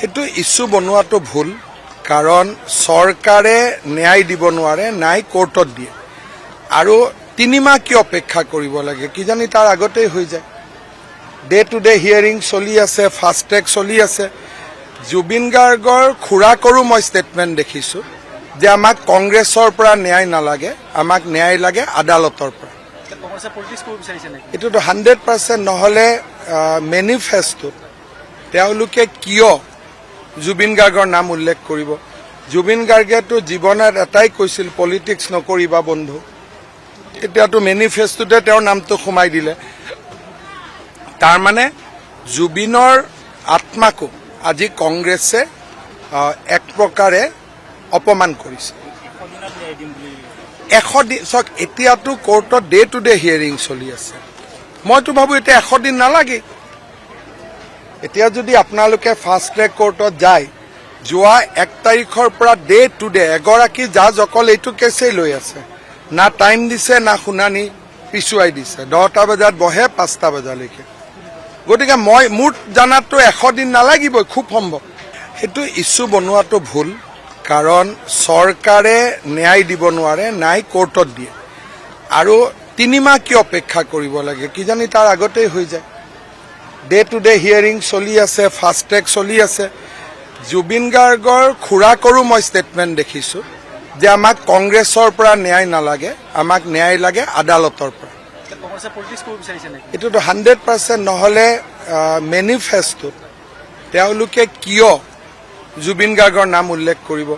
সেইটো ইস্যু বনোৱাটো ভুল, কাৰণ চৰকাৰে ন্যায় দিব নোৱাৰে, ন্যায় কোৰ্টত দিয়ে। আৰু 3 মাহ কিয় অপেক্ষা কৰিব লাগে, কিজানি তাৰ আগতেই হৈ যায়। ডে টু ডে হিয়াৰিং চলি আছে, ফাষ্ট ট্ৰেক চলি আছে। জুবিন গাৰ্গৰ খুৰাকৰো মই ষ্টেটমেণ্ট দেখিছোঁ যে আমাক কংগ্ৰেছৰ পৰা ন্যায় নালাগে, আমাক ন্যায় লাগে আদালতৰ পৰা। এইটোতো 100% নহ'লে মেনিফেষ্টোত তেওঁলোকে কিয় জুবিন গাৰ্গৰ নাম উল্লেখ কৰিব? জুবিন গাৰ্গেতো জীৱনত এটাই কৈছিল, পলিটিক্স নকৰিবা বন্ধু। এতিয়াতো মেনিফেষ্টোতে তেওঁৰ নামটো সোমাই দিলে। তাৰমানে জুবিনৰ আত্মাকো আজি কংগ্ৰেছে এক প্ৰকাৰে অপমান কৰিছে। 100 দিন চাওক, এতিয়াতো কোৰ্টত ডে টু ডে হিয়াৰিং চলি আছে। মইতো ভাবোঁ এতিয়া 100 দিন নালাগে। এতিয়া যদি আপোনালোকে ফাষ্ট ট্ৰেক কোৰ্টত যায়, যোৱা 1 তাৰিখৰ পৰা ডে টু ডে এগৰাকী জাজ অকল এইটো কেছেই লৈ আছে। না টাইম দিছে, না শুনানি পিছুৱাই দিছে। 10টা বজাত বহে, 5টা বজালৈকে। গতিকে মোৰ জানাততো 100 দিন নালাগিবই, খুব সম্ভৱ। সেইটো ইস্যু বনোৱাটো ভুল, কাৰণ চৰকাৰে ন্যায় দিব নোৱাৰে, ন্যায় কোৰ্টত দিয়ে। আৰু 3 মাহ কিয় অপেক্ষা কৰিব লাগে, কিজানি তাৰ আগতেই হৈ যায়। ডে টু ডে হিয়াৰিং চলি আছে, ফাষ্ট ট্ৰেক চলি আছে। জুবিন গাৰ্গৰ খুৰাকৰো মই ষ্টেটমেণ্ট দেখিছোঁ যে আমাক কংগ্ৰেছৰ পৰা ন্যায় নালাগে, আমাক ন্যায় লাগে আদালতৰ পৰা। এইটোতো 100% নহ'লে মেনিফেষ্টোত তেওঁলোকে কিয় জুবিন গাৰ্গৰ নাম উল্লেখ কৰিব?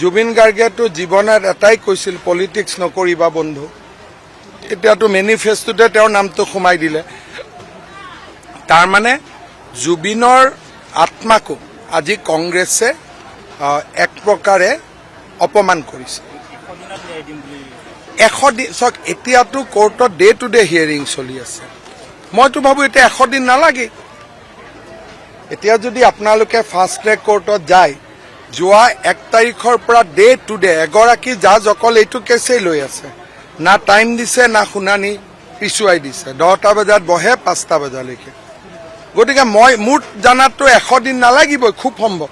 জুবিন গাৰ্গেতো জীৱনত এটাই কৈছিল, পলিটিক্স নকৰিবা বন্ধু। এতিয়াতো মেনিফেষ্টোতে তেওঁৰ নামটো সোমাই দিলে। তাৰমানে জুবিনৰ আত্মাকো আজি কংগ্ৰেছে এক প্ৰকাৰে অপমান কৰিছে। 100 দিন চাওক, এতিয়াতো কোৰ্টত ডে টু ডে হিয়াৰিং চলি আছে। মইতো ভাবোঁ এতিয়া 100 দিন নালাগে। এতিয়া যদি আপোনালোকে ফাষ্ট ট্ৰেক কোৰ্টত যায়, যোৱা 1 তাৰিখৰ পৰা ডে টু ডে এগৰাকী জাজ অকল এইটো কেছেই লৈ আছে। না টাইম দিছে, না শুনানি পিছুৱাই দিছে। 10টা বজাত বহে, 5টা বজালৈকে। গতিকে মোৰ জানাততো 100 দিন নালাগিবই, খুব সম্ভৱ।